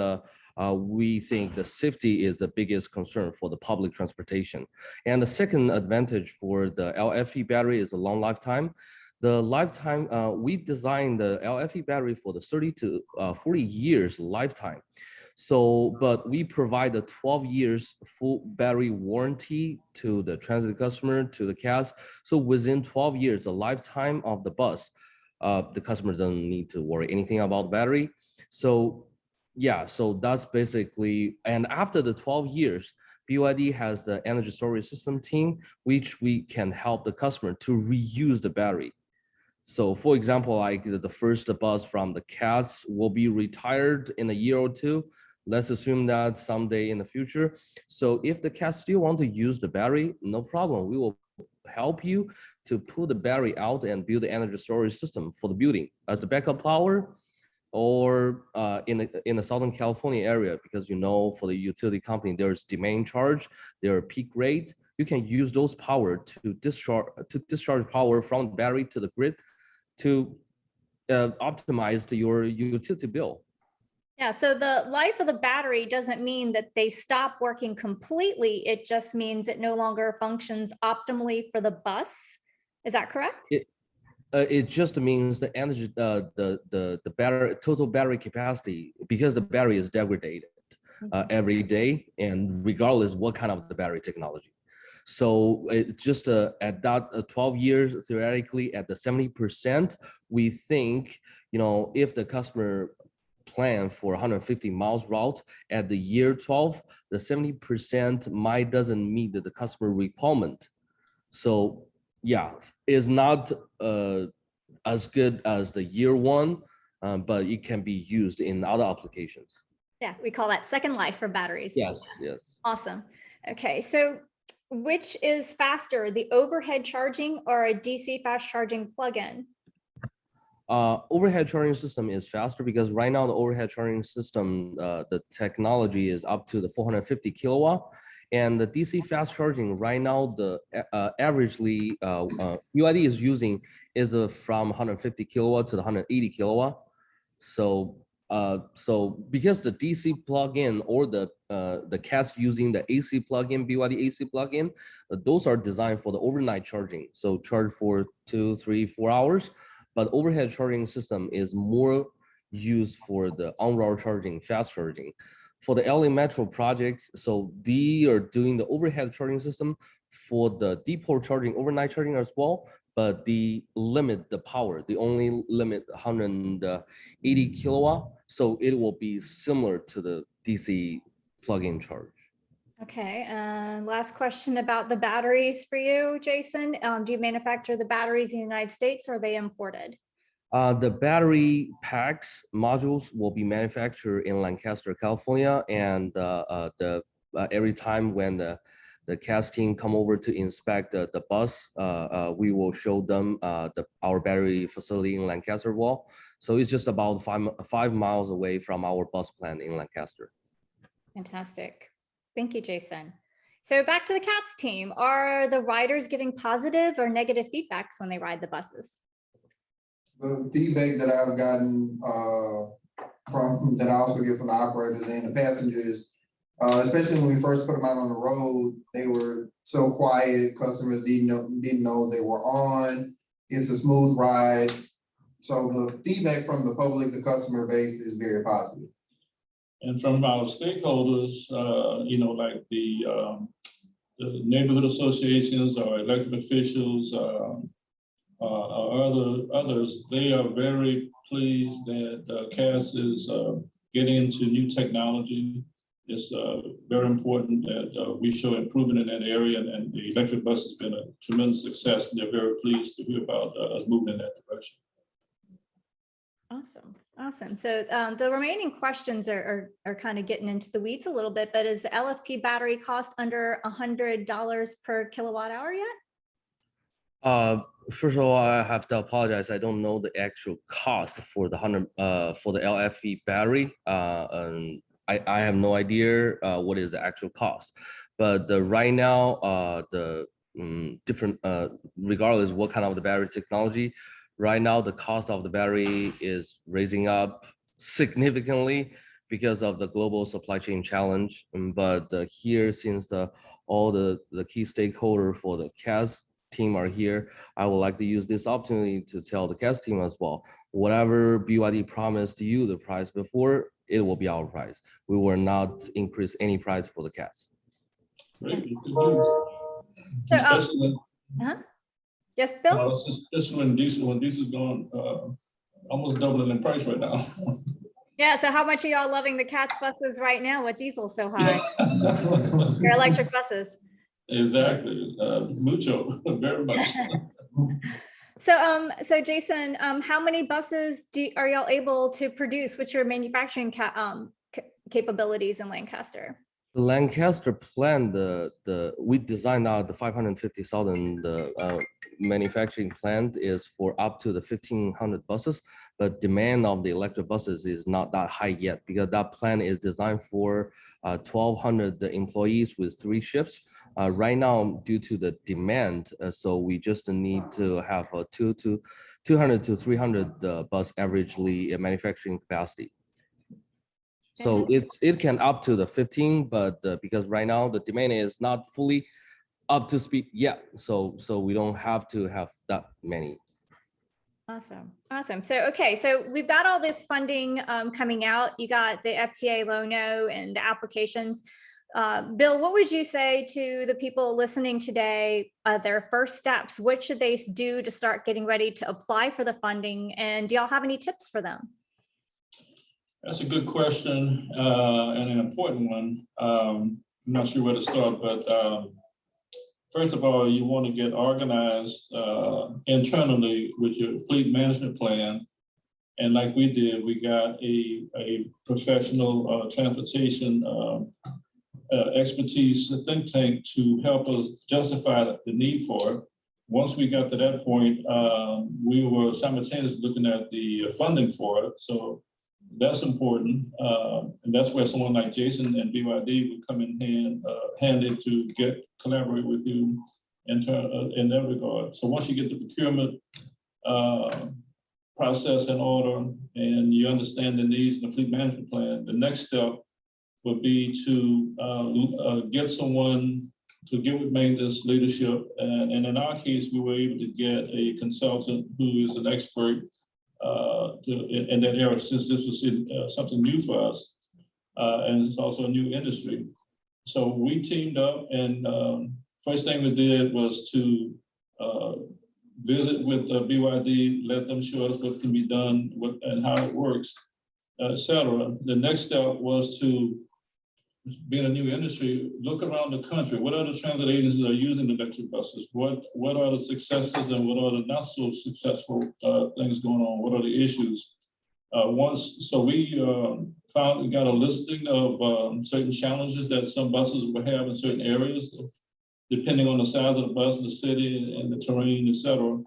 we think the safety is the biggest concern for the public transportation. And the second advantage for the LFP battery is the long lifetime. The lifetime, we designed the LFP battery for the 30 to 40 years lifetime. So, but we provide a 12 years full battery warranty to the transit customer, to the CAS. So within 12 years, the lifetime of the bus, the customer doesn't need to worry anything about battery. So yeah, so that's basically, and after the 12 years, BYD has the energy storage system team, which we can help the customer to reuse the battery. So for example, like the first bus from the CAS will be retired in a year or two. Let's assume that someday in the future. So if the CAS still want to use the battery, no problem. We will help you to pull the battery out and build the energy storage system for the building as the backup power, or in the Southern California area, because for the utility company, there's demand charge, there are peak rate. You can use those power to discharge power from the battery to the grid to optimize your utility bill. Yeah, so the life of the battery doesn't mean that they stop working completely. It just means it no longer functions optimally for the bus. Is that correct? It just means the energy, the battery, total battery capacity, because the battery is degraded every day, and regardless what kind of the battery technology. So it just at that 12 years, theoretically at the 70%, we think, if the customer plan for 150 miles route at the year 12, the 70% might doesn't meet the customer requirement. So yeah, is not as good as the year one, but it can be used in other applications. Yeah, we call that second life for batteries. Yes, yes. Awesome. Okay, so which is faster, the overhead charging or a DC fast charging plug-in? Overhead charging system is faster because right now the overhead charging system, the technology is up to the 450 kilowatt. And the DC fast charging right now, the averagely BYD is using is from 150 kilowatt to the 180 kilowatt. So So because the DC plugin or the CATs using the AC plugin, BYD AC plugin, those are designed for the overnight charging. So charge for 2, 3, 4 hours, but overhead charging system is more used for the on-road charging, fast charging. For the LA Metro project, so they are doing the overhead charging system for the depot charging, overnight charging as well, but they limit the power. They only limit 180 kilowatt. So it will be similar to the DC plug-in charge. Okay, and last question about the batteries for you, Jason. Do you manufacture the batteries in the United States or are they imported? The battery packs modules will be manufactured in Lancaster, California, and every time when the CAS team come over to inspect the bus, we will show them our battery facility in Lancaster wall. So it's just about 5 miles away from our bus plant in Lancaster. Fantastic. Thank you, Jason. So back to the CATS team. Are the riders giving positive or negative feedbacks when they ride the buses? The feedback that I've gotten that I also get from the operators and the passengers, especially when we first put them out on the road, they were so quiet. Customers didn't know they were on. It's a smooth ride. So the feedback from the public, the customer base is very positive. And from our stakeholders, like the neighborhood associations or elected officials, others, they are very pleased that CAS is getting into new technology. It's very important that we show improvement in that area, and the electric bus has been a tremendous success, and they're very pleased to hear about us moving in that direction. Awesome, awesome. So the remaining questions are kind of getting into the weeds a little bit, but is the LFP battery cost under $100 per kilowatt hour yet? First of all, I have to apologize. I don't know the actual cost for the LFP battery. And I have no idea what is the actual cost. But right now, different, regardless what kind of the battery technology, right now the cost of the battery is raising up significantly because of the global supply chain challenge. But here, since all the key stakeholders for the CAS team are here, I would like to use this opportunity to tell the CAS team as well, whatever BYD promised you the price before, it will be our price. We will not increase any price for the CAS. Great, good news. So, Especially yes, Bill? especially when diesel's going almost doubling in price right now. Yeah, so how much are y'all loving the CATS buses right now with diesel so high? Your electric buses. Exactly, mucho, very much. So Jason, how many buses are y'all able to produce? What's your manufacturing capabilities in Lancaster? The Lancaster plant, we designed out the 550,000 manufacturing plant is for up to the 1,500 buses, but demand of the electric buses is not that high yet because that plant is designed for 1,200 employees with 3 shifts. Right now, due to the demand, so we just need to have a 200 to 300 bus averagely manufacturing capacity. So it can up to the 15, but because right now the demand is not fully up to speed yet, so we don't have to have that many. Awesome, awesome. So okay, so we've got all this funding coming out. You got the FTA Low-No and the applications. Bill, what would you say to the people listening today, their first steps? What should they do to start getting ready to apply for the funding? And do y'all have any tips for them? That's a good question and an important one. I'm not sure where to start, but first of all, you want to get organized internally with your fleet management plan. And like we did, we got a professional transportation expertise think tank to help us justify the need for it. Once we got to that point, we were simultaneously looking at the funding for it. So that's important. And that's where someone like Jason and BYD would come in handy to collaborate with you in that regard. So once you get the procurement process in order and you understand the needs in the fleet management plan, the next step would be to get someone to get with maintenance leadership. And in our case, we were able to get a consultant who is an expert in that area, since this was something new for us. And it's also a new industry. So we teamed up, and first thing we did was to visit with BYD, let them show us what can be done and how it works, et cetera. The next step was to, being a new industry, look around the country. What other transit agencies are using electric buses? What are the successes and what are the not so successful things going on? What are the issues? So we got a listing of certain challenges that some buses will have in certain areas, depending on the size of the bus, the city, and the terrain, et cetera.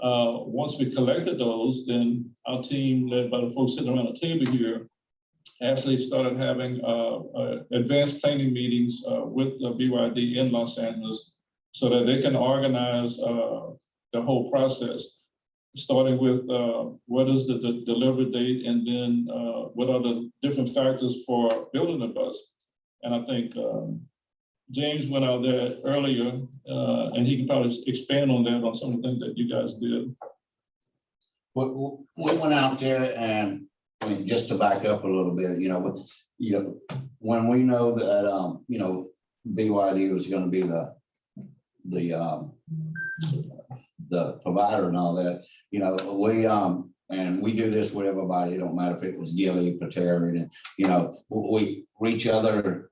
Once we collected those, then our team, led by the folks sitting around the table here, actually started having advanced planning meetings with the BYD in Los Angeles so that they can organize the whole process, starting with what is the delivery date, and then what are the different factors for building a bus. And I think James went out there earlier, and he can probably expand on that, on some of the things that you guys did. We went out there, and I mean, just to back up a little bit, when we know that BYD was going to be the provider and all that, and we do this with everybody. It don't matter if it was Gilly, Patera, we reach other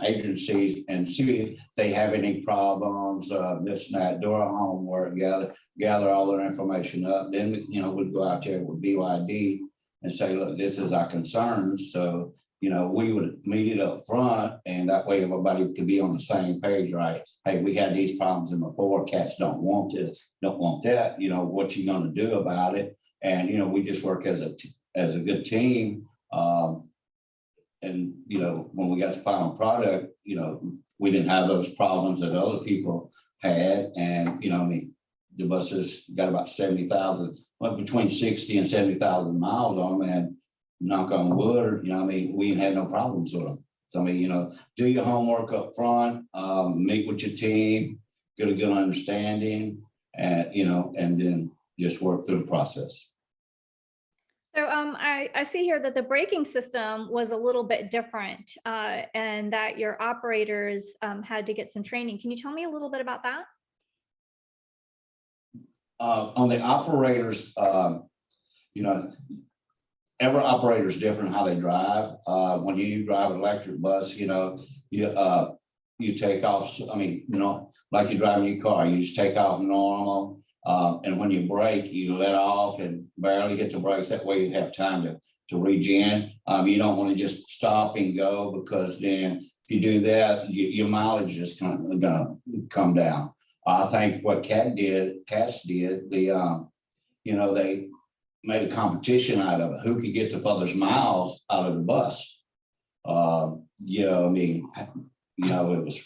agencies and see if they have any problems, this and that, do our homework, gather all their information up. Then, we'd go out there with BYD and say, look, this is our concerns. So, we would meet it up front, and that way everybody could be on the same page, right? Hey, we had these problems in before, cats don't want this, don't want that, what you gonna do about it? And, we just work as a good team. And, when we got the final product, we didn't have those problems that other people had. And, the buses got about 70,000, between 60 and 70,000 miles on them, and knock on wood, we ain't had no problems with them. So, do your homework up front, meet with your team, get a good understanding, and, and then just work through the process. So I see here that the braking system was a little bit different and that your operators had to get some training. Can you tell me a little bit about that? On the operators, every operator is different how they drive. When you drive an electric bus, you take off, like you're driving your car, you just take off normal. And when you brake, you let off and barely hit the brakes. That way you have time to regen. You don't want to just stop and go, because then if you do that, your mileage is gonna come down. I think what CATS did, they made a competition out of it. Who could get the furthest miles out of the bus? It was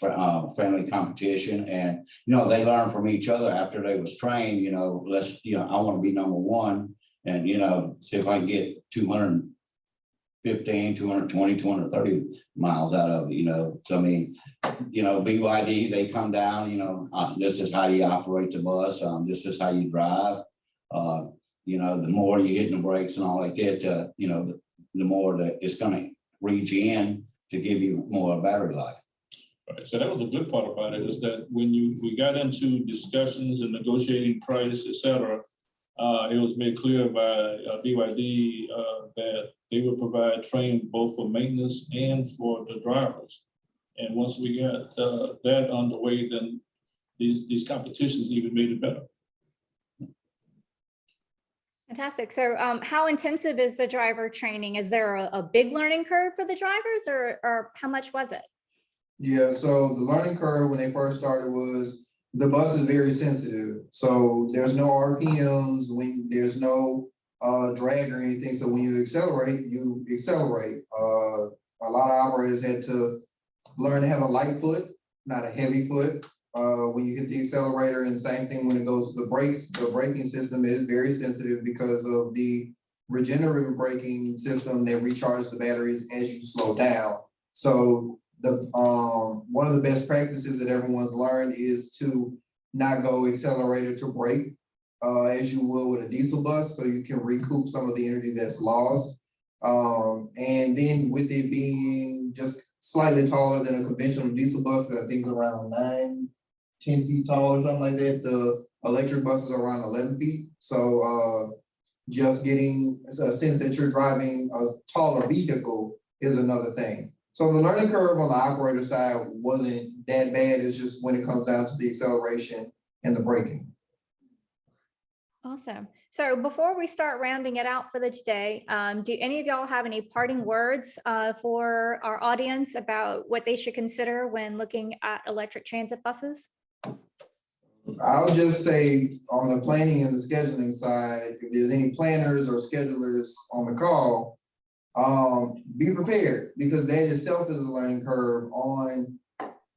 friendly competition, and they learned from each other after they was trained. I want to be number one, and see if I can get 215, 220, 230 miles out of it. So BYD, they come down, this is how you operate the bus, this is how you drive. The more you hit the brakes and all like that, the more that it's gonna regen to give you more battery life. Right. So that was the good part about it, is that when we got into discussions and negotiating price, et cetera, it was made clear by BYD that they would provide training both for maintenance and for the drivers. And once we got that underway, then these competitions even made it better. Fantastic. So how intensive is the driver training? Is there a big learning curve for the drivers, or how much was it? Yeah, so the learning curve when they first started was the bus is very sensitive. So there's no RPMs, when there's no drag or anything. So when you accelerate, you accelerate. A lot of operators had to learn to have a light foot, not a heavy foot. when you hit the accelerator, and same thing when it goes to the brakes. The braking system is very sensitive because of the regenerative braking system that recharges the batteries as you slow down. So the one of the best practices that everyone's learned is to not go accelerator to brake as you will with a diesel bus, so you can recoup some of the energy that's lost. And then with it being just slightly taller than a conventional diesel bus, that I think is around 9-10 feet tall or something like that. The electric buses are around 11 feet. So just getting a sense that you're driving a taller vehicle is another thing. So the learning curve on the operator side wasn't that bad. It's just when it comes down to the acceleration and the braking. Awesome. So before we start rounding it out for the today, do any of y'all have any parting words for our audience about what they should consider when looking at electric transit buses? I'll just say on the planning and the scheduling side, if there's any planners or schedulers on the call, be prepared, because that itself is a learning curve on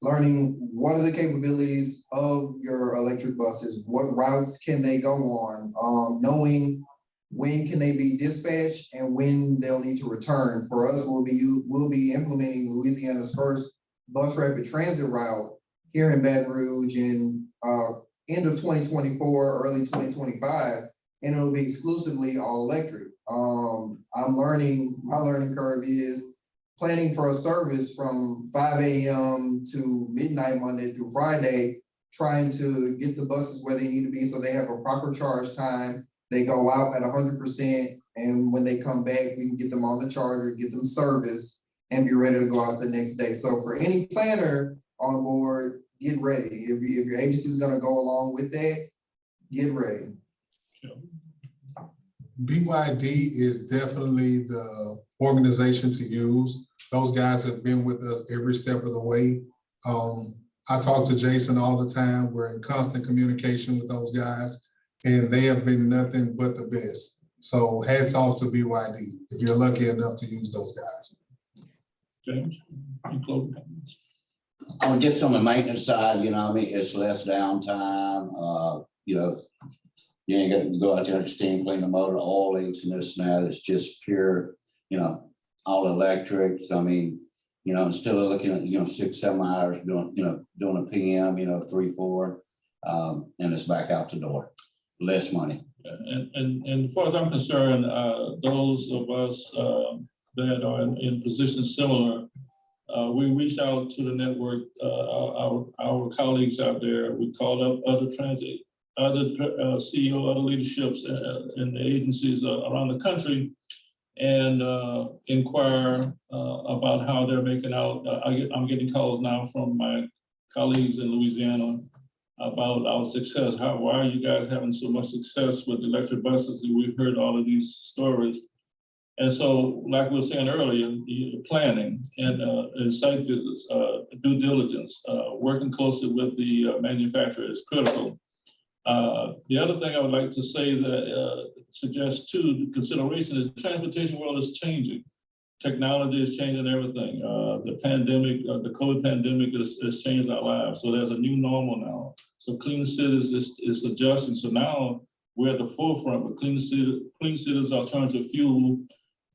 learning what are the capabilities of your electric buses, what routes can they go on, knowing when can they be dispatched and when they'll need to return. For us, we'll be implementing Louisiana's first bus rapid transit route here in Baton Rouge in end of 2024, early 2025, and it'll be exclusively all electric. My learning curve is planning for a service from 5 a.m. to midnight, Monday through Friday, trying to get the buses where they need to be so they have a proper charge time. They go out at 100%, and when they come back, we can get them on the charger, get them serviced, and be ready to go out the next day. So for any planner on board, get ready. If your agency is going to go along with that, get ready. BYD is definitely the organization to use. Those guys have been with us every step of the way. I talk to Jason all the time. We're in constant communication with those guys, and they have been nothing but the best. So hats off to BYD if you're lucky enough to use those guys. James, any closing comments? Just on the maintenance side, it's less downtime. You ain't got to go out there and steam clean the motor, oil leaks and this and that. It's just pure, all electric. So, instead of looking at, 6-7 hours doing a PM, 3-4, and it's back out the door, less money. And as far as I'm concerned, those of us that are in positions similar, we reach out to the network, our colleagues out there. We call up other CEO, other leaderships in the agencies around the country, and inquire about how they're making out. I'm getting calls now from my colleagues in Louisiana about our success. Why are you guys having so much success with electric buses? And we've heard all of these stories. And so, like we were saying earlier, planning and site visits, due diligence, working closely with the manufacturer is critical. The other thing I would like to say that suggest to consideration is the transportation world is changing. Technology is changing everything. The pandemic, the COVID pandemic has changed our lives. So there's a new normal now. So Clean Cities is adjusting. So now we're at the forefront with Clean Cities alternative fuel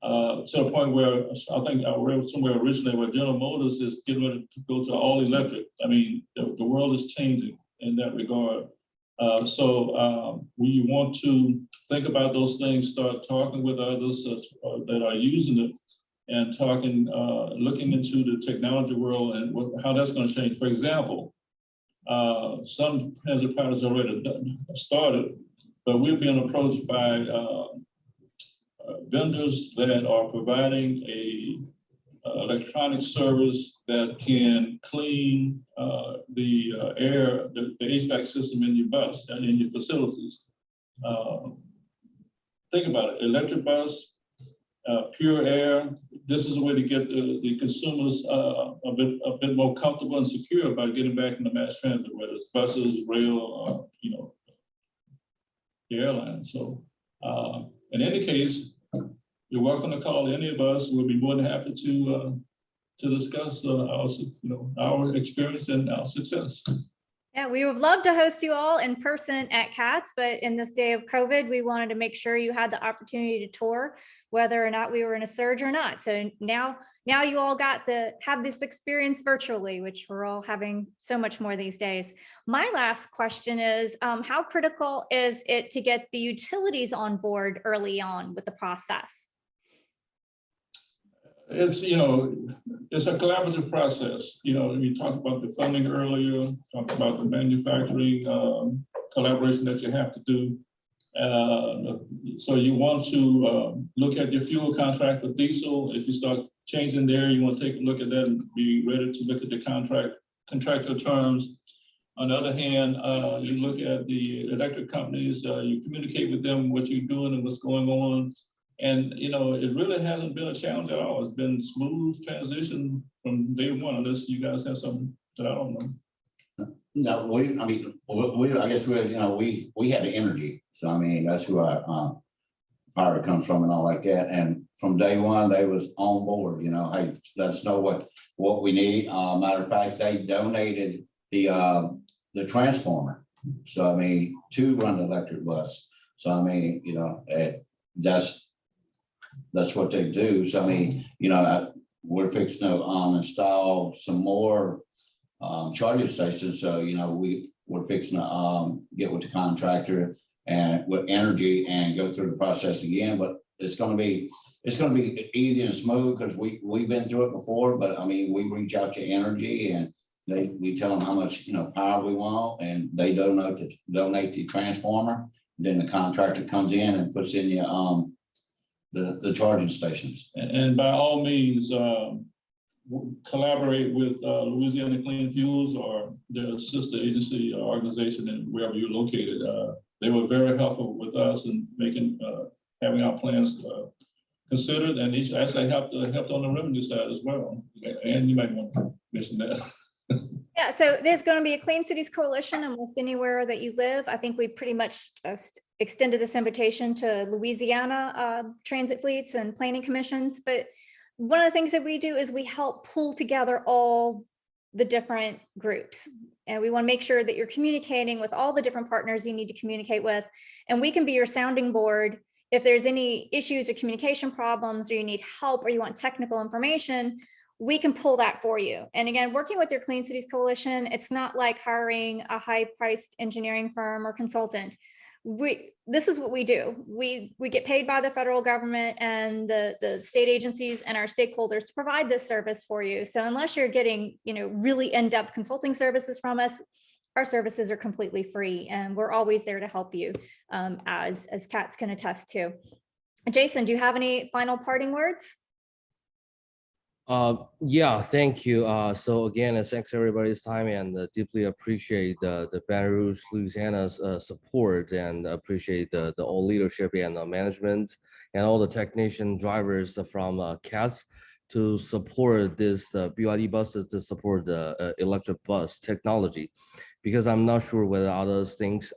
to a point where I think I read somewhere originally where General Motors is getting ready to go to all electric. The world is changing in that regard. So we want to think about those things, start talking with others that are using it, and looking into the technology world and how that's going to change. For example, some transit pilots already started, but we're being approached by vendors that are providing a electronic service that can clean the air, the HVAC system in your bus and in your facilities. Think about it, electric bus, pure air. This is a way to get the consumers a bit more comfortable and secure about getting back into mass transit, whether it's buses, rail, the airlines. So in any case, you're welcome to call any of us. We'll be more than happy to discuss our experience and our success. Yeah, we would love to host you all in person at CATS, but in this day of COVID, we wanted to make sure you had the opportunity to tour, whether or not we were in a surge or not. So now you all got to have this experience virtually, which we're all having so much more these days. My last question is, how critical is it to get the utilities on board early on with the process? It's, it's a collaborative process. You talked about the funding earlier, talked about the manufacturing collaboration that you have to do. So you want to look at your fuel contract with diesel. If you start changing there, you want to take a look at that and be ready to look at the contractual terms. On the other hand, you look at the electric companies, you communicate with them what you're doing and what's going on. And, it really hasn't been a challenge at all. It's been smooth transition from day one, unless you guys have something that I don't know. No, I guess we have the energy. So, that's who our power comes from and all like that. And from day one, they was on board, hey, let us know what we need. Matter of fact, they donated the transformer. So, to run the electric bus. So, that's what they do. So, we're fixing to install some more charging stations. So, we're fixing to get with the contractor and with energy and go through the process again. But it's going to be easy and smooth because we've been through it before. But we reach out to energy and we tell them how much power we want, and they donate the transformer. Then the contractor comes in and puts in your the charging stations. And by all means, collaborate with Louisiana Clean Fuels or their sister agency or organization and wherever you're located. They were very helpful with us in having our plans considered, and each actually helped on the revenue side as well. And you might want to mention that. Yeah, so there's going to be a Clean Cities Coalition almost anywhere that you live. I think we pretty much extended this invitation to Louisiana transit fleets and planning commissions. But one of the things that we do is we help pull together all the different groups. And we want to make sure that you're communicating with all the different partners you need to communicate with. And we can be your sounding board if there's any issues or communication problems, or you need help, or you want technical information. We can pull that for you. And again, working with your Clean Cities Coalition, it's not like hiring a high-priced engineering firm or consultant. This is what we do. We get paid by the federal government and the state agencies and our stakeholders to provide this service for you. So unless you're getting, really in-depth consulting services from us, our services are completely free, and we're always there to help you, as CATS can attest to. Jason, do you have any final parting words? Yeah, thank you. So again, thanks everybody's time, and deeply appreciate the Baton Rouge, Louisiana's support, and appreciate the all leadership and the management and all the technician drivers from CATS to support this BYD buses, to support the electric bus technology. Because I'm not sure whether other things,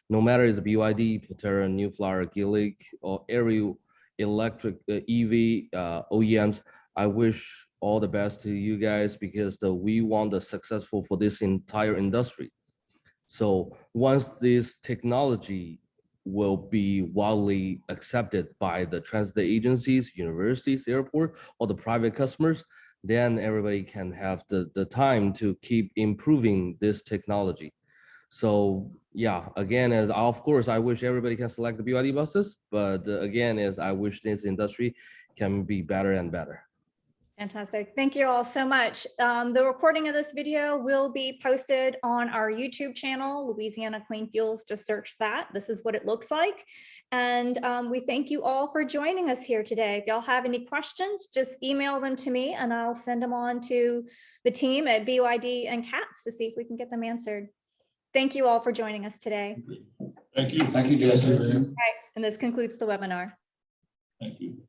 no matter it's BYD, Proterra, New Flyer, Gillig, or every electric EV OEMs, I wish all the best to you guys, because we want the successful for this entire industry. So once this technology will be widely accepted by the transit agencies, universities, airport, or the private customers, then everybody can have the time to keep improving this technology. So yeah, again, of course, I wish everybody can select the BYD buses, but again, I wish this industry can be better and better. Fantastic. Thank you all so much. The recording of this video will be posted on our YouTube channel, Louisiana Clean Fuels. Just search that. This is what it looks like. And we thank you all for joining us here today. If y'all have any questions, just email them to me and I'll send them on to the team at BYD and CATS to see if we can get them answered. Thank you all for joining us today. Thank you. Thank you, Jason. All right, and this concludes the webinar. Thank you.